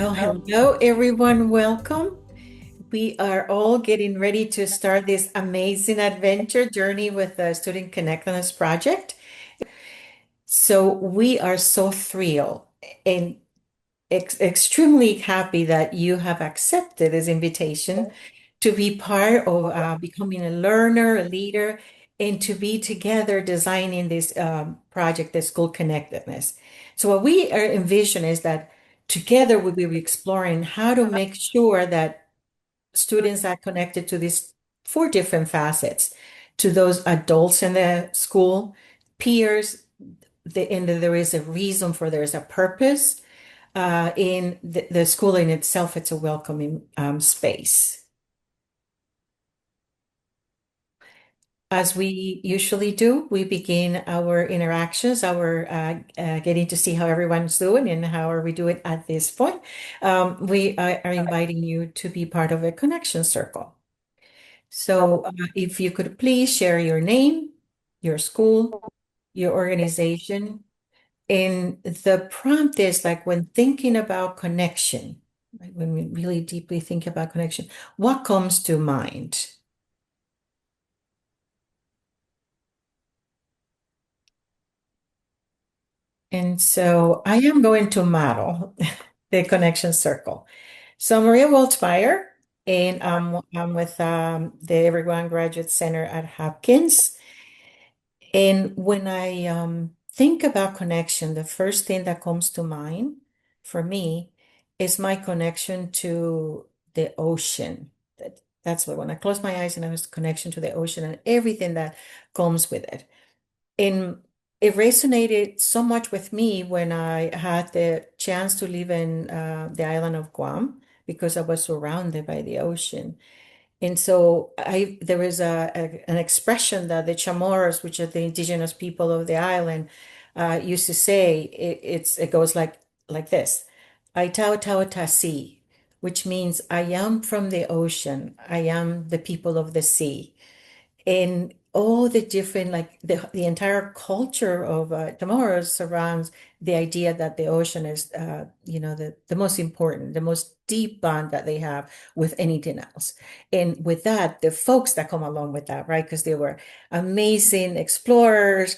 Well, hello everyone. Welcome. We are all getting ready to start this amazing adventure journey with the Student Connectedness project. So we are so thrilled and extremely happy that you have accepted this invitation to be part of becoming a learner, a leader, and to be together designing this project, the School Connectedness. So what we are envision is that together we'll be exploring how to make sure that students are connected to these four different facets, to those adults in the school, peers, and that there is a reason for there's a purpose in the school in itself. It's a welcoming space. As we usually do, we begin our interactions, our getting to see how everyone's doing and how are we doing at this point. We are inviting you to be part of a connection circle. So if you could please share your name, your school, your organization. And the prompt is like when thinking about connection, like when we really deeply think about connection, what comes to mind? And so I am going to model the connection circle. So Maria Waltmeyer, and I'm with the Everyone Graduate Center at Hopkins. And when I think about connection, the first thing that comes to mind for me is my connection to the ocean. That's what, when I close my eyes and I was connection to the ocean and everything that comes with it. And it resonated so much with me when I had the chance to live in the island of Guam because I was surrounded by the ocean. And so there is an expression that the Chamorros, which are the indigenous people of the island, used to say. It goes like this: "I tau tau tasi," which means I am from the ocean. I am the people of the sea, and all the different, like the entire culture of Chamorros surrounds the idea that the ocean is the most important, the most deep bond that they have with anything else. And with that, the folks that come along with that, right? Because they were amazing explorers,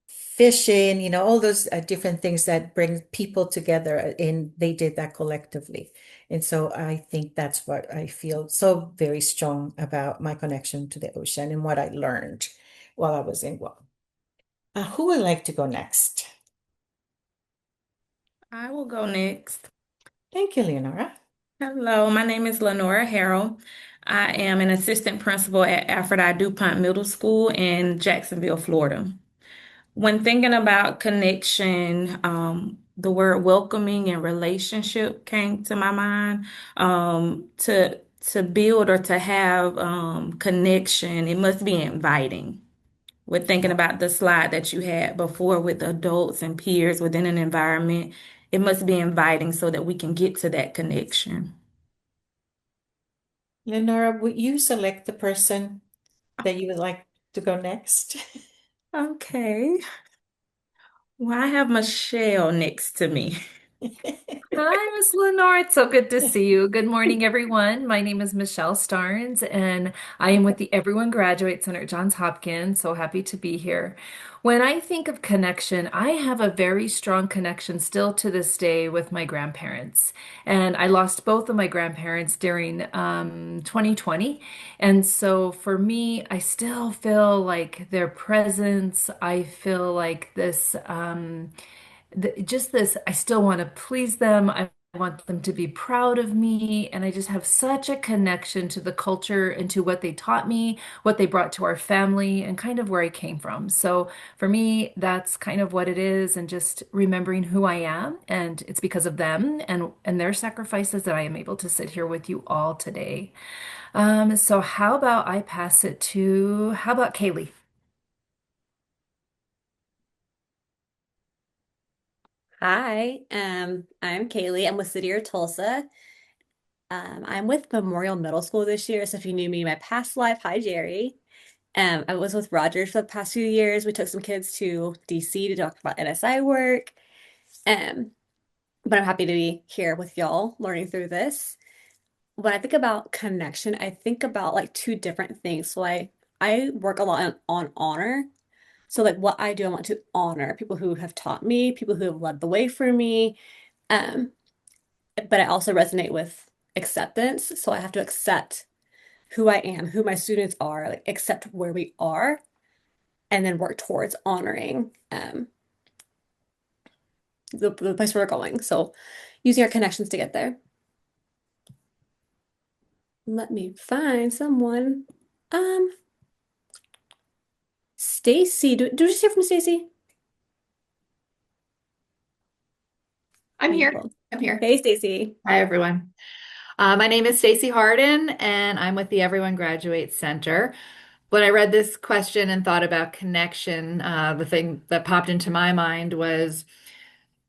fishing, all those different things that bring people together, and they did that collectively. And so I think that's what I feel so very strong about my connection to the ocean and what I learned while I was in Guam. Who would like to go next? I will go next. Thank you, Leonora. Hello, my name is Lenora Harrell. I am an assistant principal at Aphrodite DuPont Middle School in Jacksonville, Florida. When thinking about connection, the word welcoming and relationship came to my mind. To build or to have connection, it must be inviting. We're thinking about the slide that you had before with adults and peers within an environment. It must be inviting so that we can get to that connection. Leonora, would you select the person that you would like to go next? Okay. Well, I have Michelle next to me. Hi, Miss Lenore. It's so good to see you. Good morning, everyone. My name is Michelle Starnes, and I am with the Everyone Graduate Center at Johns Hopkins. So happy to be here. When I think of connection, I have a very strong connection still to this day with my grandparents. And I lost both of my grandparents during 2020. And so for me, I still feel like their presence. I feel like this. Just this, I still want to please them. I want them to be proud of me. And I just have such a connection to the culture and to what they taught me, what they brought to our family, and kind of where I came from. So for me, that's kind of what it is, and just remembering who I am. And it's because of them and their sacrifices that I am able to sit here with you all today. So how about I pass it to, how about Kaylee? Hi, I'm Kaylee. I'm with City of Tulsa. I'm with Memorial Middle School this year. So if you knew me in my past life, hi Jerry. I was with Rogers for the past few years. We took some kids to DC to talk about NSI work. Um, but I'm happy to be here with y'all learning through this. When I think about connection, I think about like two different things. So I work a lot on honor. So like what I do, I want to honor people who have taught me, people who have led the way for me. Um, but I also resonate with acceptance. So I have to accept who I am, who my students are, like accept where we are, and then work towards honoring the place where we're going. So using our connections to get there. Let me find someone. Um, Stacy, do you just hear from Stacy? I'm here. Wonderful. I'm here. Hey, Stacy. Hi, everyone. My name is Stacy Harden, and I'm with the Everyone Graduates Center. When I read this question and thought about connection, the thing that popped into my mind was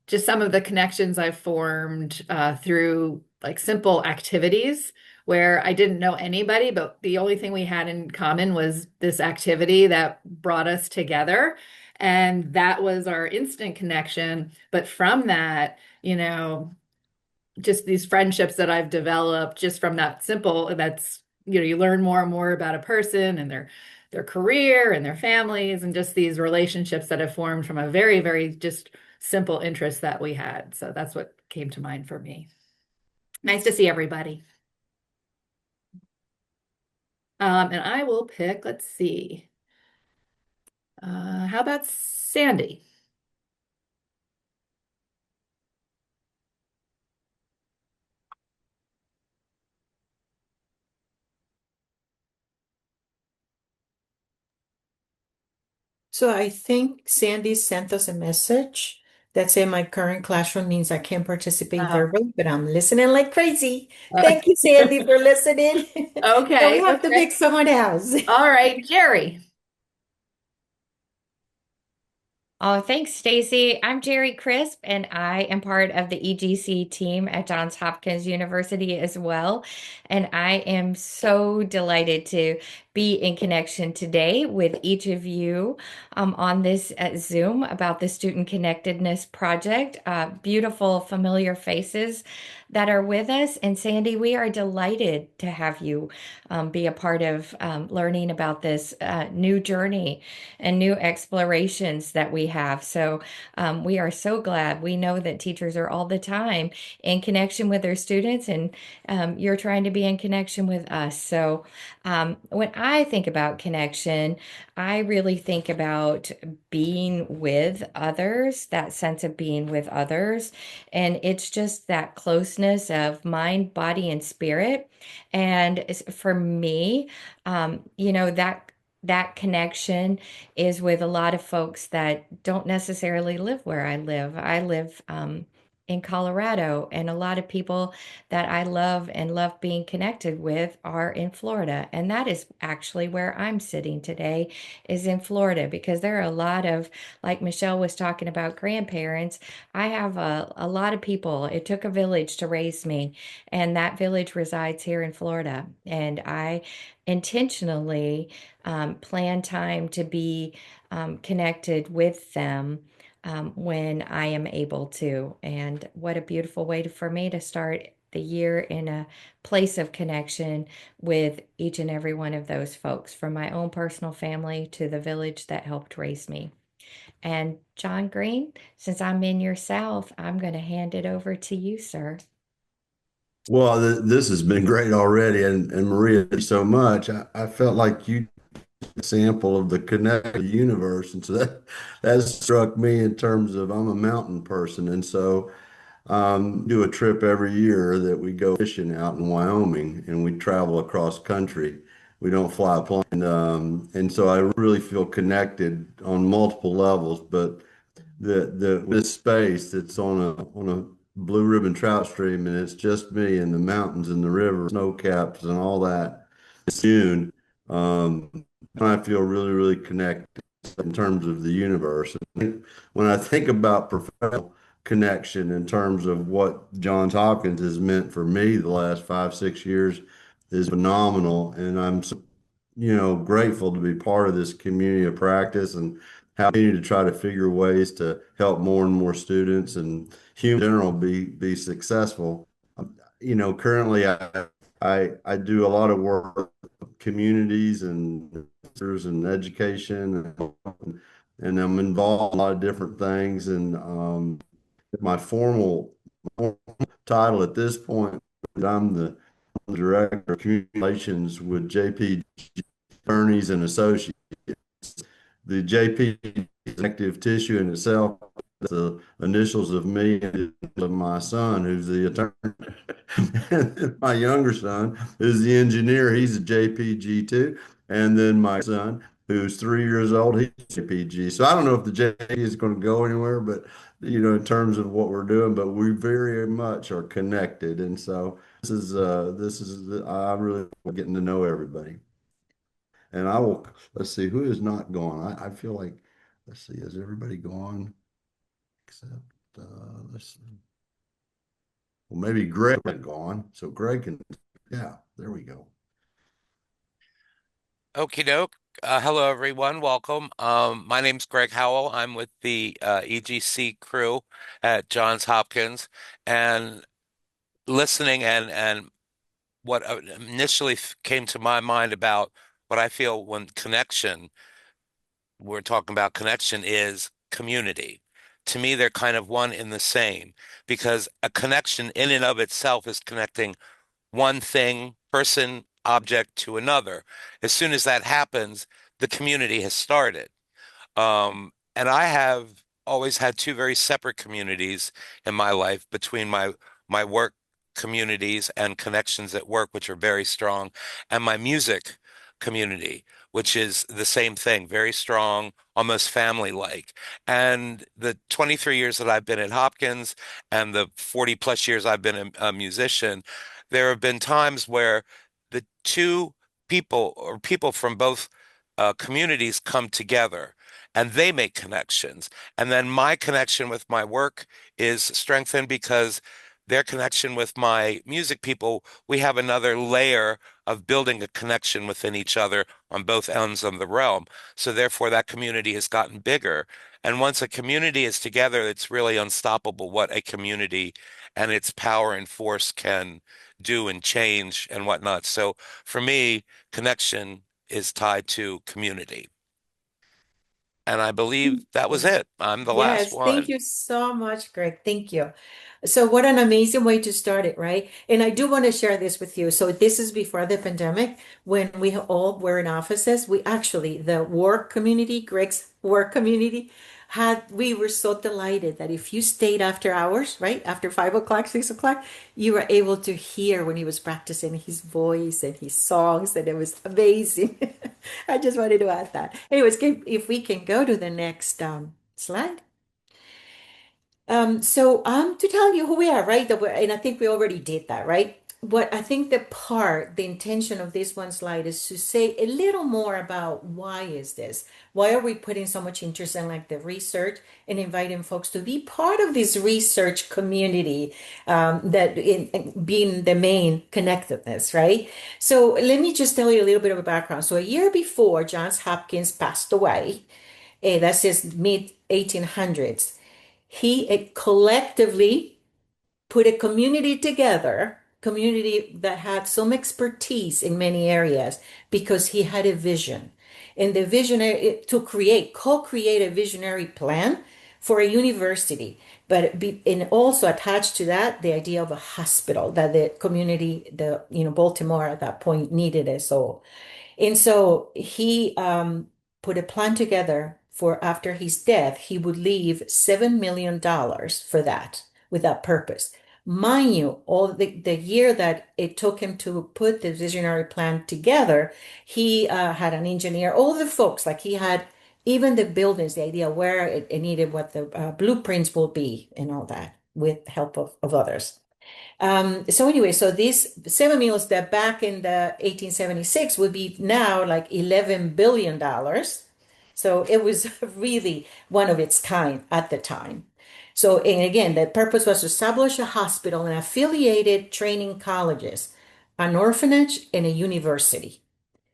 just some of the connections I've formed through like simple activities where I didn't know anybody, but the only thing we had in common was this activity that brought us together. And that was our instant connection. But from that, just these friendships that I've developed just from that simple, you learn more and more about a person and their career and their families and just these relationships that have formed from a very, very just simple interest that we had. So that's what came to mind for me. Nice to see everybody. And I will pick, let's see. How about Sandy? So I think Sandy sent us a message that said my current classroom means I can't participate Uh, verbally, but I'm listening like crazy. uh, Thank you, Sandy, for listening. So we okay, have to okay. pick someone else. All right, Jerry. Oh, thanks, Stacy. I'm Jerry Crisp, and I am part of the EGC team at Johns Hopkins University as well. And I am so delighted to be in connection today with each of you on this Zoom about the Student Connectedness Project. Beautiful, familiar faces that are with us. And Sandy, we are delighted to have you be a part of learning about this new journey and new explorations that we have. So we are so glad. We know that teachers are all the time in connection with their students, and you're trying to be in connection with us. So when I think about connection, I really think about being with others, that sense of being with others. And it's just that closeness of mind, body, and spirit. And for me, that connection is with a lot of folks that don't necessarily live where I live. I live in Colorado, and a lot of people that I love and love being connected with are in Florida. And that is actually where I'm sitting today, is in Florida, because there are a lot of, like Michelle was talking about, grandparents. I have a lot of people. It took a village to raise me, and that village resides here in Florida. And I intentionally plan time to be connected with them when I am able to. And what a beautiful way for me to start the year in a place of connection with each and every one of those folks, from my own personal family to the village that helped raise me. And John Green, since I'm in your South, I'm going to hand it over to you, sir. Well, this has been great already, and Maria, thank you so much. I felt like you sample of the connected universe, and so that struck me in terms of I'm a mountain person, and so do a trip every year that we go fishing out in Wyoming, and we travel across country. We don't fly a plane, and so I really feel connected on multiple levels, but the this space that's on a blue ribbon trout stream, and it's just me and the mountains and the river, snow caps and all that. It's June. I feel really, really connected in terms of the universe. And when I think about professional connection in terms of what Johns Hopkins has meant for me the last 5, 6 years is phenomenal. And I'm so grateful to be part of this community of practice and how we continue to try to figure ways to help more and more students and humans in general be successful. Currently I do a lot of work with communities and education and I'm involved in a lot of different things and my formal title at this point, I'm the director of communications with JP Attorneys and Associates. The JP is connective tissue in itself. The initials of me and of my son, who's the attorney. My younger son is the engineer. He's a JPG too. And then my son, who's 3 years old, he's JPG. So I don't know if the JP is going to go anywhere, but in terms of what we're doing, but we very much are connected. And so I really getting to know everybody. And let's see, who is not gone? I feel like, let's see, is everybody gone? Except, let's see. Well, maybe Greg is gone. So Greg can, yeah, there we go. Okie doke. Hello, everyone. Welcome. My name's Greg Howell. I'm with the EGC crew at Johns Hopkins, and listening and what initially came to my mind about what I feel when we're talking about connection is community. To me, they're kind of one in the same because a connection in and of itself is connecting one thing, person, object to another. As soon as that happens, the community has started. And I have always had two very separate communities in my life between my work communities and connections at work, which are very strong, and my music community, which is the same thing, very strong, almost family-like. And the 23 years that I've been at Hopkins and the 40 plus years I've been a musician, there have been times where the two people or people from both communities come together and they make connections. And then my connection with my work is strengthened because their connection with my music people, we have another layer of building a connection within each other on both ends of the realm. So therefore, that community has gotten bigger. And once a community is together, it's really unstoppable what a community and its power and force can do and change and whatnot. So for me, connection is tied to community. And I believe that was it. I'm the last Yes, thank one. you so much, Greg. Thank you. So, what an amazing way to start it, right? And I do want to share this with you. So, this is before the pandemic when we all were in offices. We actually, the work community, Greg's work community, we were so delighted that if you stayed after hours, right, after 5 o'clock, 6 o'clock, you were able to hear when he was practicing his voice and his songs, and it was amazing. I just wanted to add that. Anyways, if we can go to the next slide. To tell you who we are, right? And I think we already did that, right? What I think the intention of this one slide is to say a little more about why is this? Why are we putting so much interest in like the research and inviting folks to be part of this research community that in being the main connectedness, right? So let me just tell you a little bit of a background. So a year before Johns Hopkins passed away, that's his mid 1800s. He collectively put a community together, community that had some expertise in many areas because he had a vision. And the visionary to co-create a visionary plan for a university, and also attached to that the idea of a hospital that the community, Baltimore at that point needed it so. And so he put a plan together for after his death, he would leave $7 million for that, with that purpose. Mind you, all the year that it took him to put the visionary plan together, he had an engineer, all the folks, like he had even the buildings, the idea where it needed, what the blueprints will be, and all that, with help of others. So anyway, so these 7 meals that back in the 1876 would be now like $11 billion. So it was really one of its kind at the time. So, and again, the purpose was to establish a hospital and affiliated training colleges, an orphanage, and a university.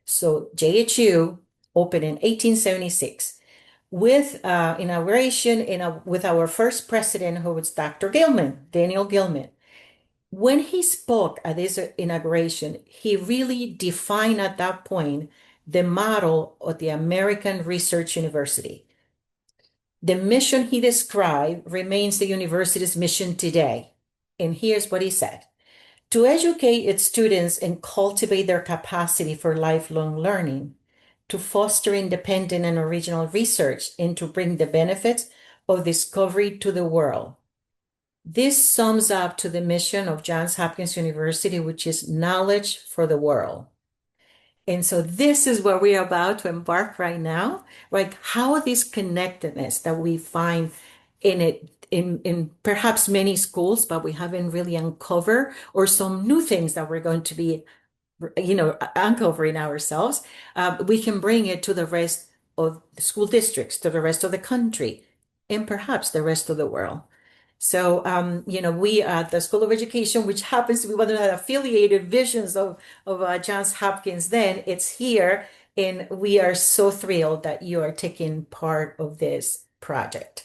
So JHU opened in 1876 with inauguration with our first president, who was Dr. Gilman, Daniel Gilman. When he spoke at this inauguration, he really defined at that point the model of the American Research University. The mission he described remains the university's mission today. And here's what he said: to educate its students and cultivate their capacity for lifelong learning, to foster independent and original research, and to bring the benefits of discovery to the world. This sums up to the mission of Johns Hopkins University, which is knowledge for the world. And so this is where we are about to embark right now, like how this connectedness that we find in perhaps many schools, but we haven't really uncovered, or some new things that we're going to be uncovering ourselves, we can bring it to the rest of the school districts, to the rest of the country, and perhaps the rest of the world. So, we at the School of Education, which happens to be one of the affiliated visions of Johns Hopkins, then it's here, and we are so thrilled that you are taking part of this project.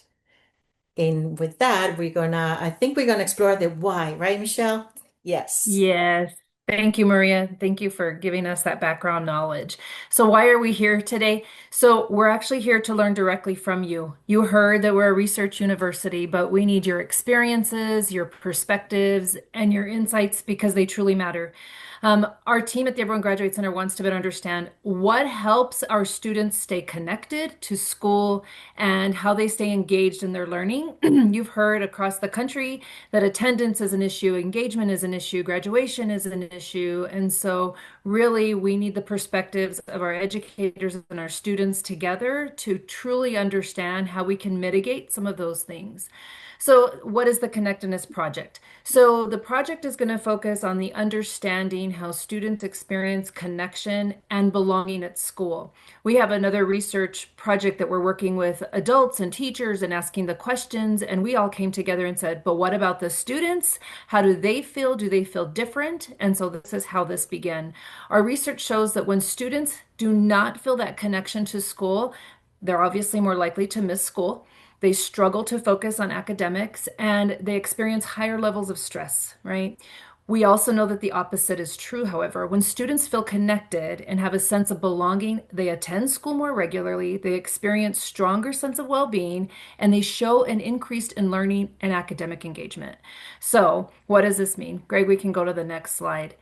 And with that, I think we're gonna explore the why, right, Michelle? Yes. Yes. Thank you, Maria. Thank you for giving us that background knowledge. So, why are we here today? So, we're actually here to learn directly from you. You heard that we're a research university, but we need your experiences, your perspectives, and your insights because they truly matter. Our team at the Everyone Graduate Center wants to better understand what helps our students stay connected to school and how they stay engaged in their learning. You've heard across the country that attendance is an issue, engagement is an issue, graduation is an issue. And so, really, we need the perspectives of our educators and our students together to truly understand how we can mitigate some of those things. So, what is the Connectedness Project? So, the project is going to focus on the understanding how students experience connection and belonging at school. We have another research project that we're working with adults and teachers and asking the questions, and we all came together and said, but what about the students? How do they feel? Do they feel different? And so, this is how this began. Our research shows that when students do not feel that connection to school, they're obviously more likely to miss school. They struggle to focus on academics and they experience higher levels of stress, right? We also know that the opposite is true, however. When students feel connected and have a sense of belonging, they attend school more regularly, they experience stronger sense of well-being, and they show an increase in learning and academic engagement. So, what does this mean? Greg, we can go to the next slide.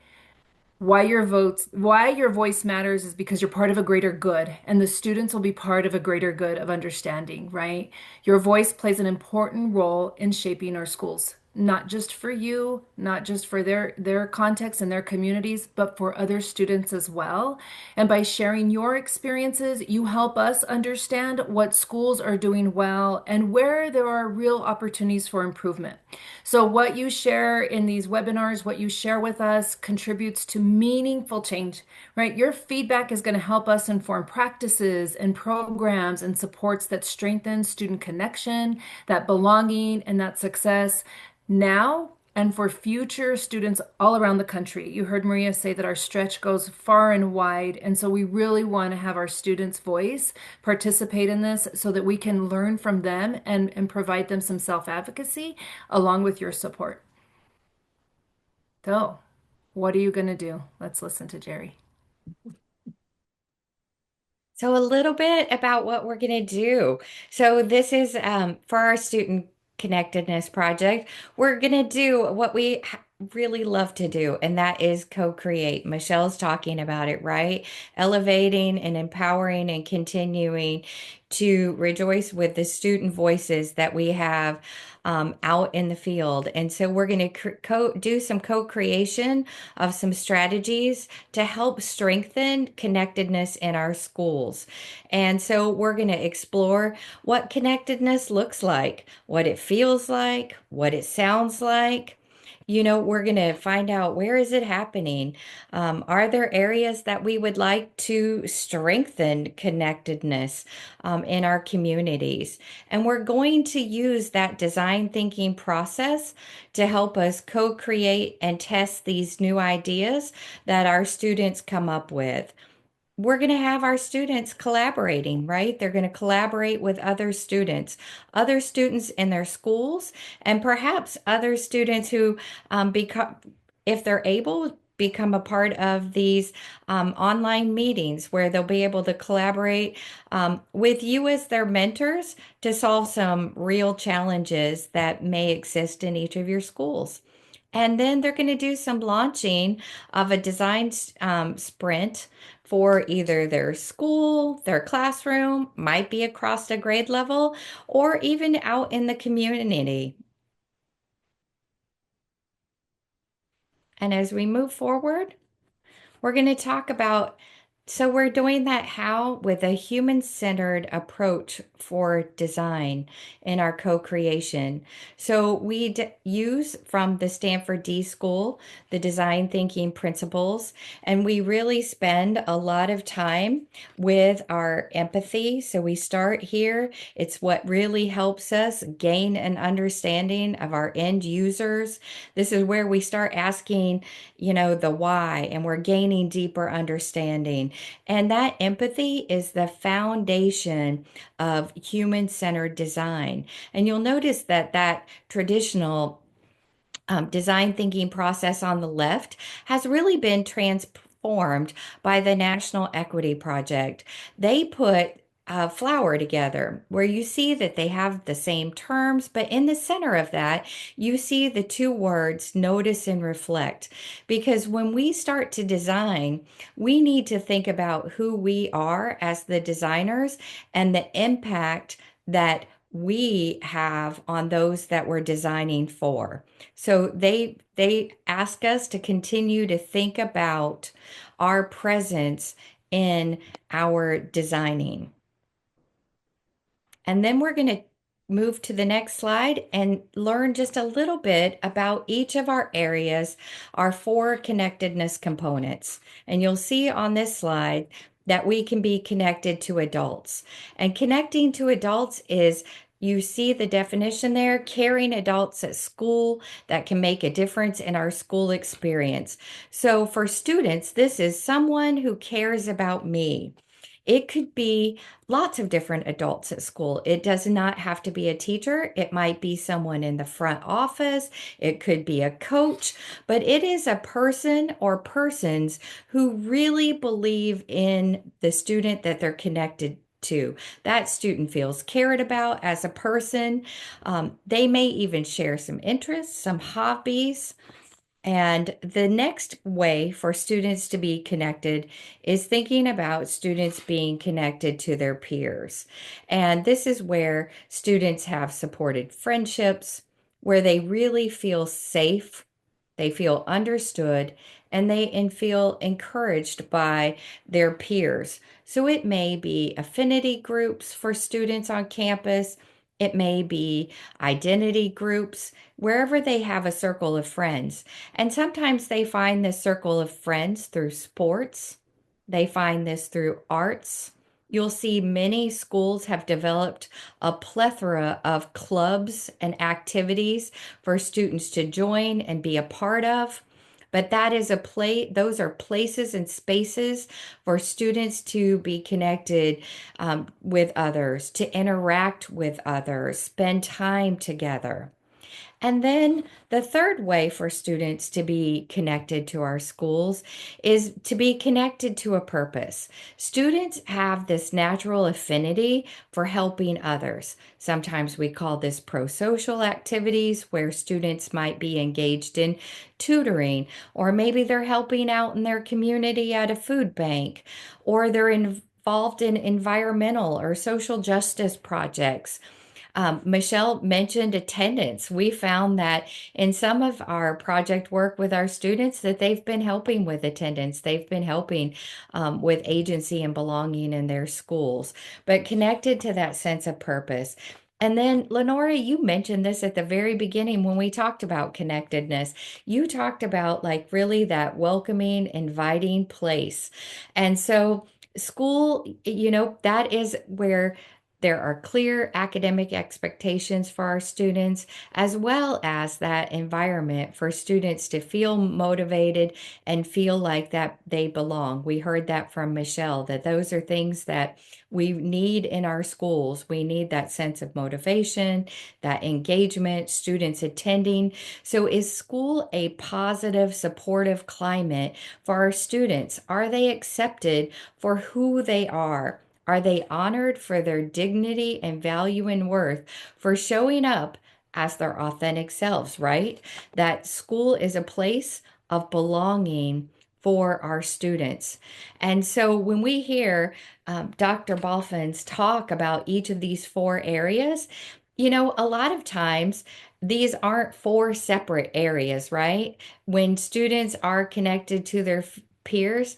Why your voice matters is because you're part of a greater good, and the students will be part of a greater good of understanding, right? Your voice plays an important role in shaping our schools, not just for you, not just for their context and their communities, but for other students as well. And by sharing your experiences, you help us understand what schools are doing well and where there are real opportunities for improvement. So, what you share in these webinars, what you share with us contributes to meaningful change, right? Your feedback is going to help us inform practices and programs and supports that strengthen student connection, that belonging, and that success now and for future students all around the country. You heard Maria say that our stretch goes far and wide, and so we really want to have our students' voice participate in this so that we can learn from them and provide them some self-advocacy along with your support. So, what are you going to do? Let's listen to Jerry. So, a little bit about what we're going to do. So, this is for our student connectedness project. We're going to do what we really love to do, and that is co-create. Michelle's talking about it, right? Elevating and empowering and continuing to rejoice with the student voices that we have out in the field. And so we're going to do some co-creation of some strategies to help strengthen connectedness in our schools. And so we're going to explore what connectedness looks like, what it feels like, what it sounds like. We're going to find out, where is it happening? Are there areas that we would like to strengthen connectedness in our communities? And we're going to use that design thinking process to help us co-create and test these new ideas that our students come up with. we're going to have our students collaborating, right? They're going to collaborate with other students in their schools, and perhaps other students who become, if they're able, become a part of these online meetings where they'll be able to collaborate with you as their mentors to solve some real challenges that may exist in each of your schools. And then they're going to do some launching of a design sprint for either their school, their classroom, might be across a grade level, or even out in the community. And as we move forward, we're going to talk about, so we're doing that how with a human-centered approach for design in our co-creation. So we use from the Stanford D School, the design thinking principles, and we really spend a lot of time with our empathy. So we start here. It's what really helps us gain an understanding of our end users. This is where we start asking, the why, and we're gaining deeper understanding. And that empathy is the foundation of human-centered design. And you'll notice that that traditional design thinking process on the left has really been transformed by the National Equity Project. They put a flower together where you see that they have the same terms, but in the center of that, you see the two words notice and reflect. Because when we start to design, we need to think about who we are as the designers and the impact that we have on those that we're designing for. So they ask us to continue to think about our presence in our designing. And then we're going to move to the next slide and learn just a little bit about each of our areas, our four connectedness components. And you'll see on this slide that we can be connected to adults. And connecting to adults is, you see the definition there, caring adults at school that can make a difference in our school experience. So for students, this is someone who cares about me. It could be lots of different adults at school. It does not have to be a teacher. It might be someone in the front office. It could be a coach, but it is a person or persons who really believe in the student that they're connected to. That student feels cared about as a person. They may even share some interests, some hobbies. And the next way for students to be connected is thinking about students being connected to their peers. And this is where students have supported friendships, where they really feel safe, they feel understood, and they feel encouraged by their peers. So it may be affinity groups for students on campus. It may be identity groups, wherever they have a circle of friends. And sometimes they find this circle of friends through sports. They find this through arts. You'll see many schools have developed a plethora of clubs and activities for students to join and be a part of. But that is those are places and spaces for students to be connected with others, to interact with others, spend time together. And then the third way for students to be connected to our schools is to be connected to a purpose. Students have this natural affinity for helping others. Sometimes we call this pro-social activities, where students might be engaged in tutoring, or maybe they're helping out in their community at a food bank, or they're involved in environmental or social justice projects. Michelle mentioned attendance. We found that in some of our project work with our students that they've been helping with attendance. They've been helping with agency and belonging in their schools, but connected to that sense of purpose. And then, Lenora, you mentioned this at the very beginning when we talked about connectedness. You talked about like really that welcoming, inviting place. And so school, that is where There are clear academic expectations for our students, as well as that environment for students to feel motivated and feel like that they belong. We heard that from Michelle, that those are things that we need in our schools. We need that sense of motivation, that engagement, students attending. So, is school a positive, supportive climate for our students? Are they accepted for who they are? Are they honored for their dignity and value and worth for showing up as their authentic selves, right? That school is a place of belonging for our students. And so when we hear Dr. Balfins talk about each of these four areas, a lot of times these aren't four separate areas, right? When students are connected to their peers,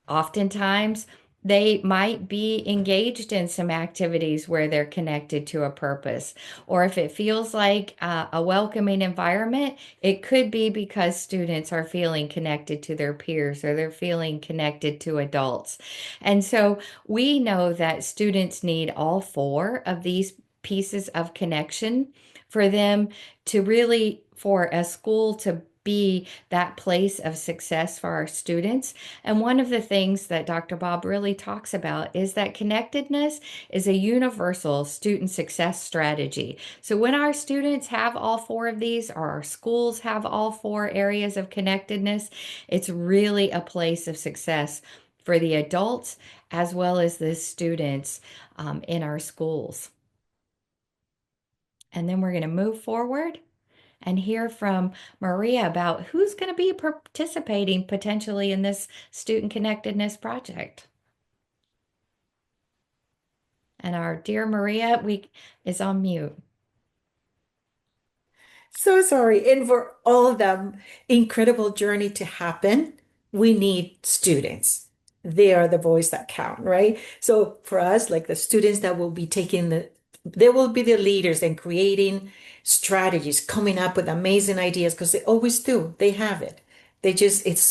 oftentimes, they might be engaged in some activities where they're connected to a purpose. Or if it feels like a welcoming environment, it could be because students are feeling connected to their peers or they're feeling connected to adults. And so we know that students need all four of these pieces of connection for them to really, for a school to be that place of success for our students. And one of the things that Dr. Bob really talks about is that connectedness is a universal student success strategy. So when our students have all four of these, or our schools have all four areas of connectedness, it's really a place of success for the adults as well as the students in our schools. And then we're going to move forward and hear from Maria about who's going to be participating potentially in this student connectedness project. And our dear Maria is on mute. So sorry. And for all the incredible journey to happen, we need students. They are the voice that count, right? So for us, like the students that will be they will be the leaders and creating strategies, coming up with amazing ideas because they always do. They have it. It's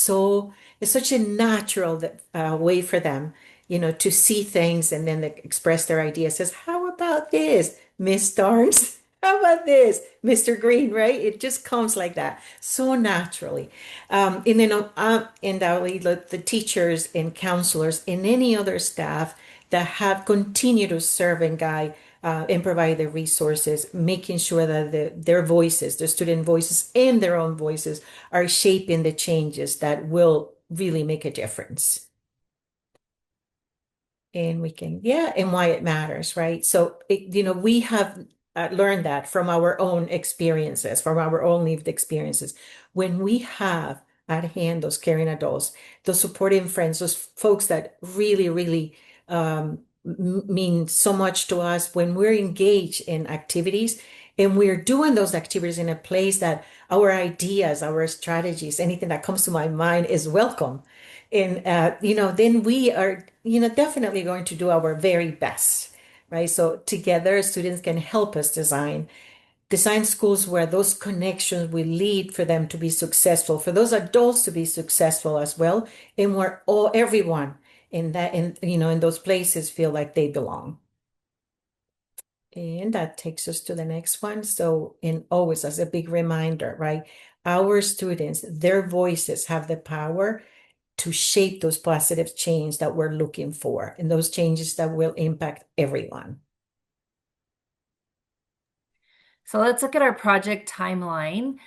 such a natural way for them, to see things and then they express their ideas. Says, how about this, Miss Starnes? How about this, Mr. Green, right? It just comes like that, so naturally. And then in that way, the teachers and counselors and any other staff that have continued to serve and guide and provide the resources, making sure that their voices, the student voices and their own voices are shaping the changes that will really make a difference. And and why it matters, right? So, we have learned that from our own experiences, from our own lived experiences. When we have at hand those caring adults, those supporting friends, those folks that really, really mean so much to us when we're engaged in activities and we're doing those activities in a place that our ideas, our strategies, anything that comes to my mind is welcome. And, then we are, definitely going to do our very best, right? So together, students can help us design schools where those connections will lead for them to be successful, for those adults to be successful as well, and where everyone in those places feel like they belong. And that takes us to the next one. So, and always as a big reminder, right? Our students, their voices have the power to shape those positive change that we're looking for and those changes that will impact everyone. So let's look at our project timeline.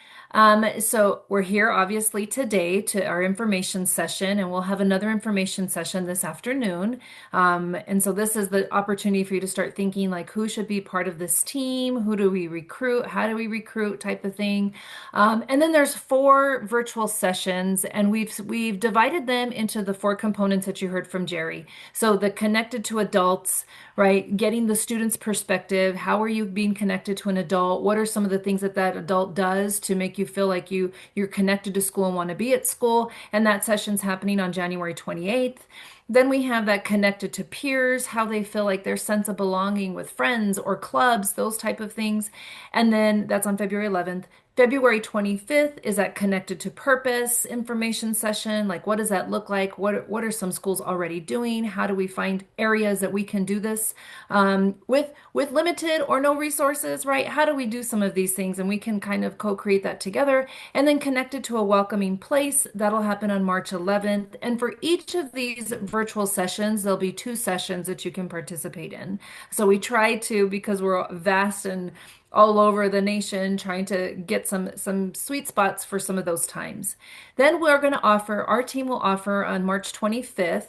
So we're here obviously today to our information session, and we'll have another information session this afternoon. And so this is the opportunity for you to start thinking like who should be part of this team, who do we recruit, how do we recruit, type of thing. And then there's 4 virtual sessions, and we've divided them into the 4 components that you heard from Jerry. So the connected to adults, right? Getting the student's perspective. How are you being connected to an adult? What are some of the things that that adult does to make you feel like you're connected to school and want to be at school? And that session's happening on January 28th. Then we have that connected to peers, how they feel like their sense of belonging with friends or clubs, those type of things. And then that's on February 11th. February 25th is that connected to purpose information session. Like, what does that look like? What are some schools already doing? How do we find areas that we can do this with limited or no resources, right? How do we do some of these things? And we can kind of co-create that together. And then connected to a welcoming place. That'll happen on March 11th. And for each of these virtual sessions, there'll be two sessions that you can participate in. So we try to, because we're vast and all over the nation trying to get some sweet spots for some of those times. Then we're going to offer, our team will offer on March 25th,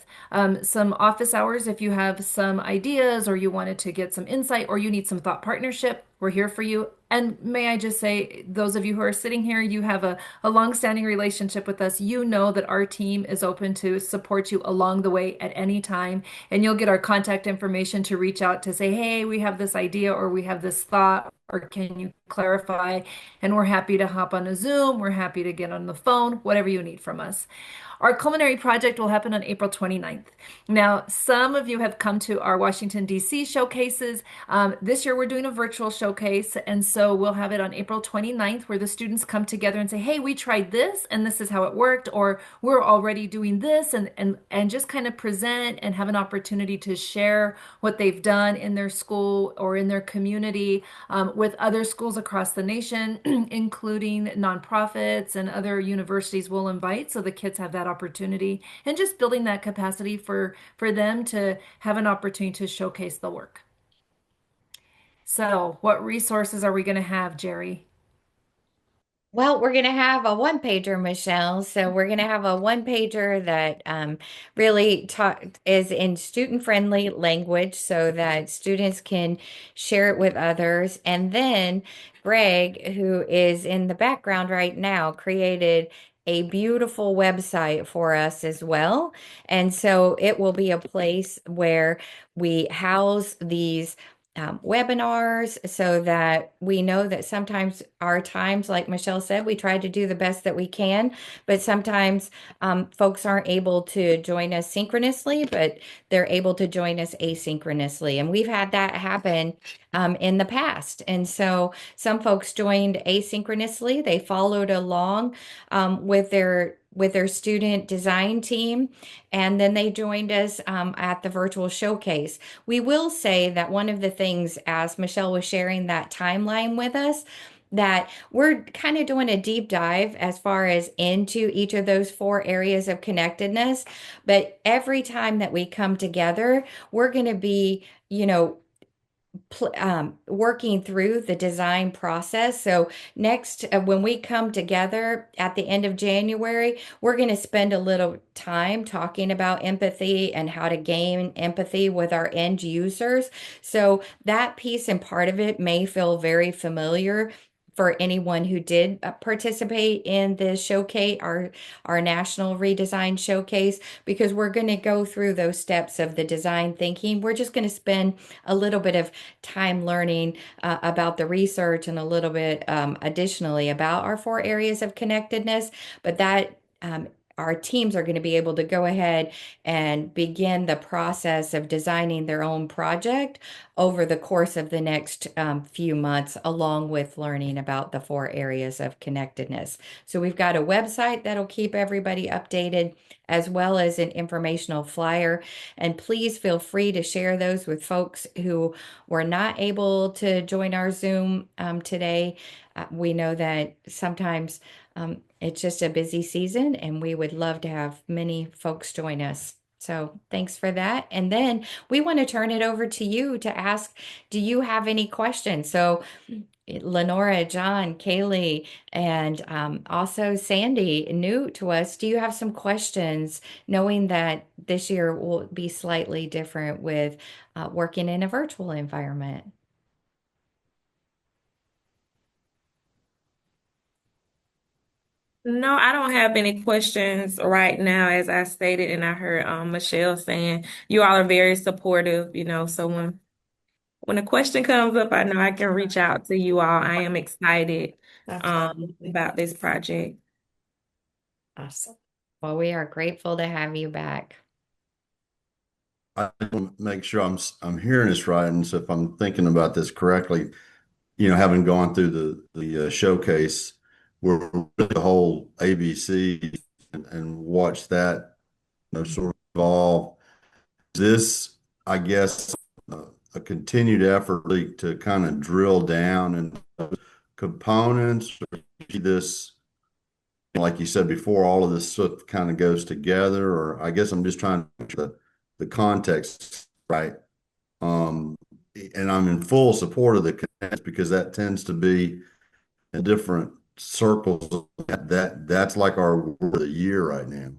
some office hours if you have some ideas or you wanted to get some insight or you need some thought partnership. We're here for you. And may I just say, those of you who are sitting here, you have a long-standing relationship with us. You know that our team is open to support you along the way at any time. And you'll get our contact information to reach out to say, hey, we have this idea or we have this thought, or can you clarify? And we're happy to hop on a Zoom. We're happy to get on the phone, whatever you need from us. Our culinary project will happen on April 29th. Now, some of you have come to our Washington, D.C. showcases. This year, we're doing a virtual showcase, and so we'll have it on April 29th, where the students come together and say, hey, we tried this, and this is how it worked, or we're already doing this, and just kind of present and have an opportunity to share what they've done in their school or in their community with other schools across the nation, including nonprofits and other universities we'll invite, so the kids have that opportunity and just building that capacity for them to have an opportunity to showcase the work. So, what resources are we going to have, Jerry? Well, we're going to have a one pager, Michelle. So we're going to have a one pager that really is in student friendly language so that students can share it with others. And then Greg, who is in the background right now, created a beautiful website for us as well. And so it will be a place where we house these webinars so that we know that sometimes our times, like Michelle said, we try to do the best that we can, but sometimes folks aren't able to join us synchronously, but they're able to join us asynchronously. And we've had that happen in the past. And so some folks joined asynchronously, they followed along with their student design team, and then they joined us at the virtual showcase. We will say that one of the things, as Michelle was sharing that timeline with us, that we're kind of doing a deep dive as far as into each of those four areas of connectedness. But every time that we come together, we're going to be, working through the design process. So next, when we come together at the end of January, we're going to spend a little time talking about empathy and how to gain empathy with our end users. So that piece and part of it may feel very familiar for anyone who did participate in the showcase, our national redesign showcase, because we're going to go through those steps of the design thinking. We're just going to spend a little bit of time learning about the research and a little bit additionally about our four areas of connectedness, but that our teams are going to be able to go ahead and begin the process of designing their own project over the course of the next few months, along with learning about the four areas of connectedness. So we've got a website that'll keep everybody updated, as well as an informational flyer. And please feel free to share those with folks who were not able to join our Zoom today. We know that sometimes it's just a busy season, and we would love to have many folks join us. So thanks for that. And then we want to turn it over to you to ask, do you have any questions? So Lenora, John, Kaylee, and also Sandy, new to us, do you have some questions, knowing that this year will be slightly different with working in a virtual environment? No, I don't have any questions right now. As I stated, and I heard Michelle saying you all are very supportive, so when a question comes up, I know I can reach out to you all. I am excited Absolutely. about this project. Awesome. Well, we are grateful to have you back. I want to make sure I'm hearing this right, and so if I'm thinking about this correctly, having gone through the showcase where the whole ABC and watch that, sort of evolve. This, I guess, a continued effort to kind of drill down and components, or this, like you said before, all of this stuff kind of goes together, or I guess I'm just trying to make the context right. Um, and I'm in full support of the connect because that tends to be in different circles. That's like our word of the year right now.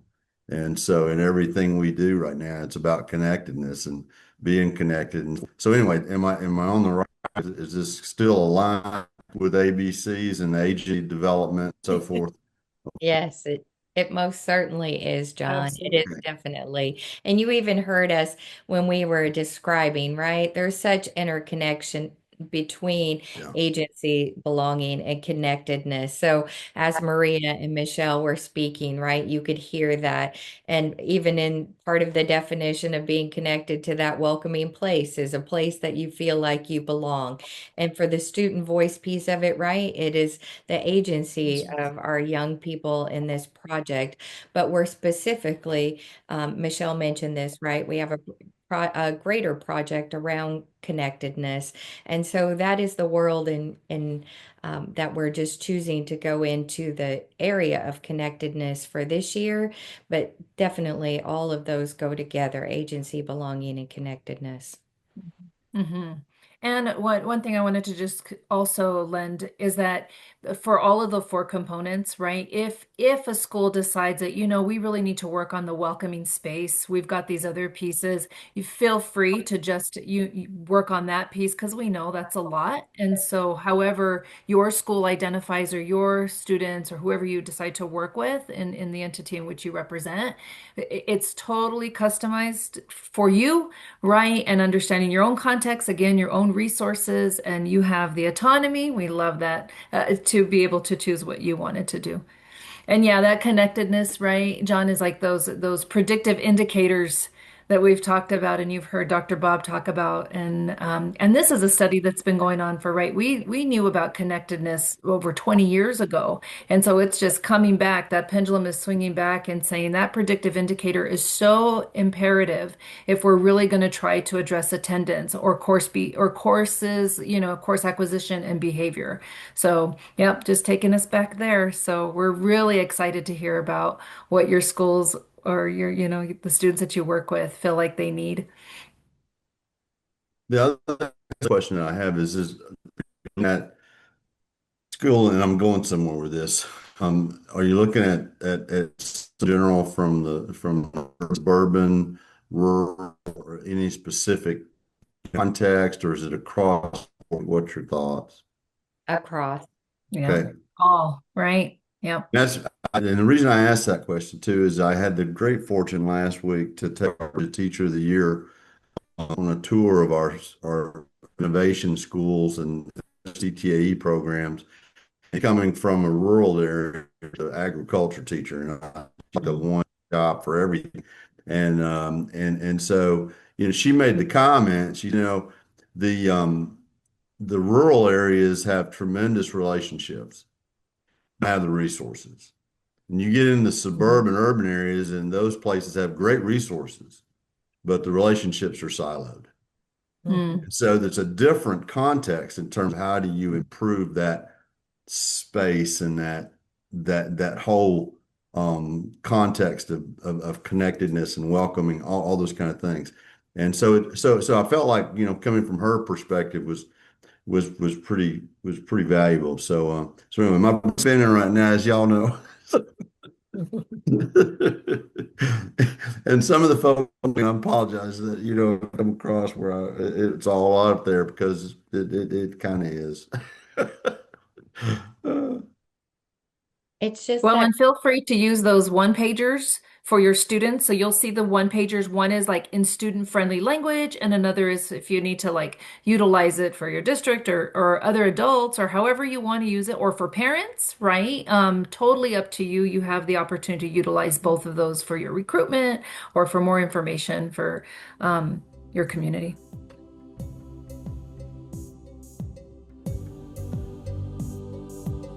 And so in everything we do right now, it's about connectedness and being connected. And so anyway, am I on the right? Is this still aligned with ABCs and AG development and so forth? Yes, it most certainly is, John. It is Absolutely. definitely. And you even heard us when we were describing, right? There's such interconnection between Yeah. agency, belonging, and connectedness. So as Maria and Michelle were speaking, right, you could hear that. And even in part of the definition of being connected to that welcoming place is a place that you feel like you belong. And for the student voice piece of it, right, it is the agency of our young people in this project. But we're specifically, Michelle mentioned this, right? We have a greater project around connectedness. And so that is the world in that we're just choosing to go into the area of connectedness for this year. But definitely all of those go together, agency, belonging, and connectedness. hmm And one thing I wanted to just also lend is that for all of the four components, right? If a school decides that, we really need to work on the welcoming space, we've got these other pieces, you feel free to just you work on that piece because we know that's a lot. And so however your school identifies or your students or whoever you decide to work with in the entity in which you represent, it's totally customized for you, right? And understanding your own context, again, your own resources, and you have the autonomy. We love that to be able to choose what you wanted to do. And yeah, that connectedness, right, John, is like those predictive indicators that we've talked about and you've heard Dr. Bob talk about. And this is a study that's been going on for, right, we knew about connectedness over 20 years ago. And so it's just coming back. That pendulum is swinging back and saying that predictive indicator is so imperative if we're really going to try to address attendance or courses, course acquisition and behavior. So, yep, just taking us back there. So we're really excited to hear about what your schools or the students that you work with feel like they need. The other question I have is at school, and I'm going somewhere with this. Are you looking at general from suburban, rural, or any specific context, or is it across? What's your thoughts? Across. Yeah. Okay. All right. Yep. And the reason I asked that question too is I had the great fortune last week to take the Teacher of the Year on a tour of our innovation schools and CTAE programs. And coming from a rural area to agriculture teacher, the one job for everything. And so, she made the comment, the rural areas have tremendous relationships, have the resources. And you get in the suburban, urban areas, and those places have great resources, but the relationships are siloed. Mm. So there's a different context in terms of how do you improve that space and that whole context of connectedness and welcoming, all those kind of things. And so I felt like, coming from her perspective was pretty valuable. So anyway, my spinning right now, as y'all know. And some of the folks, I apologize that come across where it's all out there because it kind of is. It's just Well, that. and feel free to use those one pagers for your students. So you'll see the one pagers. One is like in student friendly language, and another is if you need to like utilize it for your district or other adults or however you want to use it, or for parents, right? Totally up to you. You have the opportunity to utilize both of those for your recruitment or for more information for your community.